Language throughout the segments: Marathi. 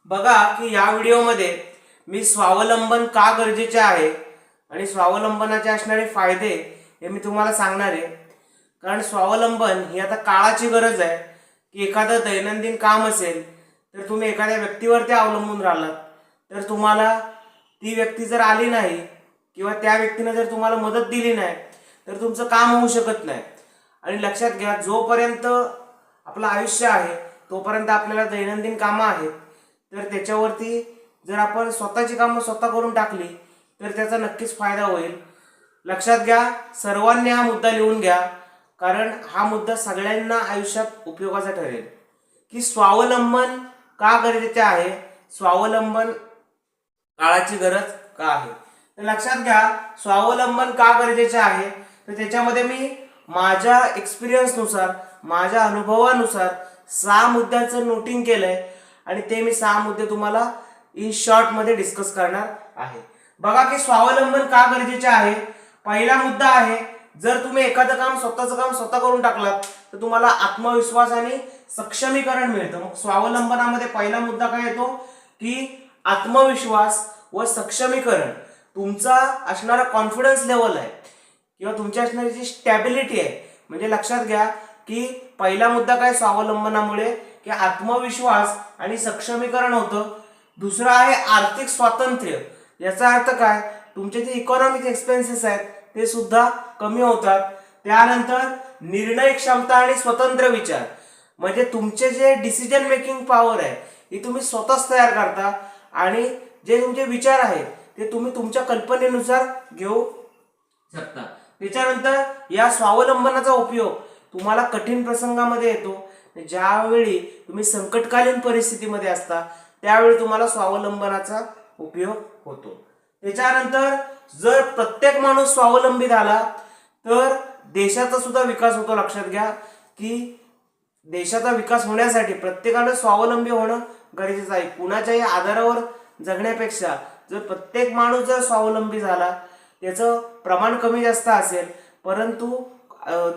बघा की या व्हिडिओमध्ये मी स्वावलंबन का गरजेचे आहे आणि स्वावलंबनाचे असणारे फायदे हे मी तुम्हाला सांगणार आहे। कारण स्वावलंबन ही आता काळाची गरज आहे की एखादं दैनंदिन काम असेल तर तुम्ही एखाद्या व्यक्तीवरती अवलंबून राहिलात तर तुम्हाला ती व्यक्ती जर आली नाही किंवा त्या व्यक्तीने जर तुम्हाला मदत दिली नाही तर तुमचं काम होऊ शकत नाही। आणि लक्षात घ्या, जोपर्यंत आपलं आयुष्य आहे तोपर्यंत आपल्याला दैनंदिन कामं आहेत, तर त्याच्यावरती जर आपण स्वतःची कामं स्वतः करून टाकली तर त्याचा नक्कीच फायदा होईल। लक्षात घ्या, सर्वांनी हा मुद्दा लिहून घ्या, कारण हा मुद्दा सगळ्यांना आयुष्यात उपयोगाचा ठरेल की स्वावलंबन का गरजेचे आहे, स्वावलंबन काळाची गरज का आहे। तर लक्षात घ्या, स्वावलंबन का गरजेचे आहे तर त्याच्यामध्ये मी माझ्या एक्सपिरियन्सनुसार, माझ्या अनुभवानुसार 6 मुद्द्यांचं नोटिंग केलंय आणि ते मी 6 मुद्दे तुम्हाला इन शॉर्ट मध्ये डिस्कस करणार आहे। बघा की स्वावलंबन का गरजेचे आहे। पहिला मुद्दा आहे, जर तुम्ही एखादं काम स्वतःचं काम स्वतः करून टाकलात तर तुम्हाला आत्मविश्वास आणि सक्षमीकरण मिळतं। मग स्वावलंबनामध्ये पहिला मुद्दा काय येतो की आत्मविश्वास व सक्षमीकरण। तुमचा असणारा कॉन्फिडन्स लेवल आहे किंवा तुमची असणारी जी स्टॅबिलिटी आहे, म्हणजे लक्षात घ्या की पहिला मुद्दा काय स्वावलंबनामुळे की आत्मविश्वास आणि सक्षमीकरण होतं। दुसरा आहे आर्थिक स्वातंत्र्य। याचा अर्थ काय, तुमचे जे इकॉनॉमिक एक्सपेन्सेस आहेत ते सुद्धा कमी होतात। त्यानंतर निर्णय क्षमता आणि स्वतंत्र विचार, म्हणजे तुमचे जे डिसिजन मेकिंग पॉवर आहे ही तुम्ही स्वतःच तयार करता आणि जे तुमचे विचार आहेत ते तुम्ही तुमच्या कल्पनेनुसार घेऊ शकता। त्याच्यानंतर या स्वावलंबनाचा उपयोग तुम्हाला कठीण प्रसंगामध्ये येतो। ज्यावेळी तुम्ही संकटकालीन परिस्थितीमध्ये असता त्यावेळी तुम्हाला स्वावलंबनाचा उपयोग होतो। त्याच्यानंतर जर प्रत्येक माणूस स्वावलंबी झाला तर देशाचा सुद्धा विकास होतो। लक्षात घ्या की देशाचा विकास होण्यासाठी प्रत्येकाने स्वावलंबी होणं गरजेचं आहे। कुणाच्याही आधारावर जगण्यापेक्षा जर प्रत्येक माणूस जर स्वावलंबी झाला, त्याचं प्रमाण कमी जास्त असेल परंतु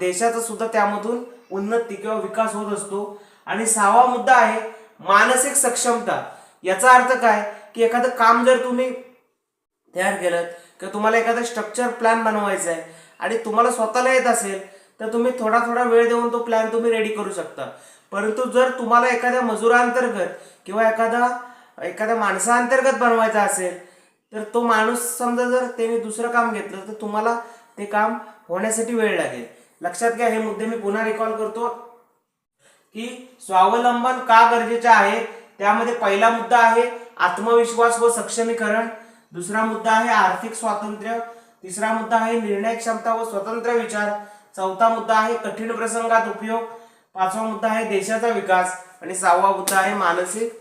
देशाचा सुद्धा त्यामधून उन्नती किंवा विकास होत असतो। आणि 6वा मुद्दा आहे मानसिक सक्षमता। याचा अर्थ काय की एखादं काम जर तुम्ही तयार केलं किंवा तुम्हाला एखादा स्ट्रक्चर प्लॅन बनवायचा आहे आणि तुम्हाला स्वतःला येत असेल तर तुम्ही थोडा थोडा वेळ देऊन तो प्लॅन तुम्ही रेडी करू शकता। परंतु जर तुम्हाला एखाद्या मजुरांतर्गत किंवा एखाद्या माणसांतर्गत बनवायचा असेल तर तो माणूस समजा जर त्याने दुसरं काम घेतलं तर तुम्हाला ते काम होण्यासाठी वेळ लागेल। लक्षात घ्या, हे मुद्दे मी पुन्हा रिकॉल करतो की स्वावलंबन का गरजेचे आहे। त्यामध्ये पहिला मुद्दा आहे आत्मविश्वास व सक्षमीकरण, दुसरा मुद्दा आहे आर्थिक स्वातंत्र्य, तिसरा मुद्दा आहे निर्णय क्षमता व स्वतंत्र विचार, चौथा मुद्दा आहे कठीण प्रसंगात उपयोग, पाचवा मुद्दा आहे देशाचा विकास आणि 6वा मुद्दा आहे मानसिक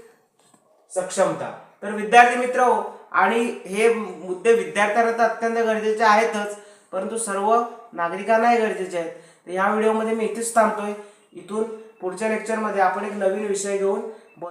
सक्षमता। तर विद्यार्थी मित्र, आणि हे मुद्दे विद्यार्थ्यांना तर अत्यंत गरजेचे आहेतच परंतु सर्व नागरिकांनाही गरजेचे आहेत। तर या व्हिडिओमध्ये मी इथेच थांबतोय। इथून पुढच्या लेक्चरमध्ये आपण एक नवीन विषय घेऊन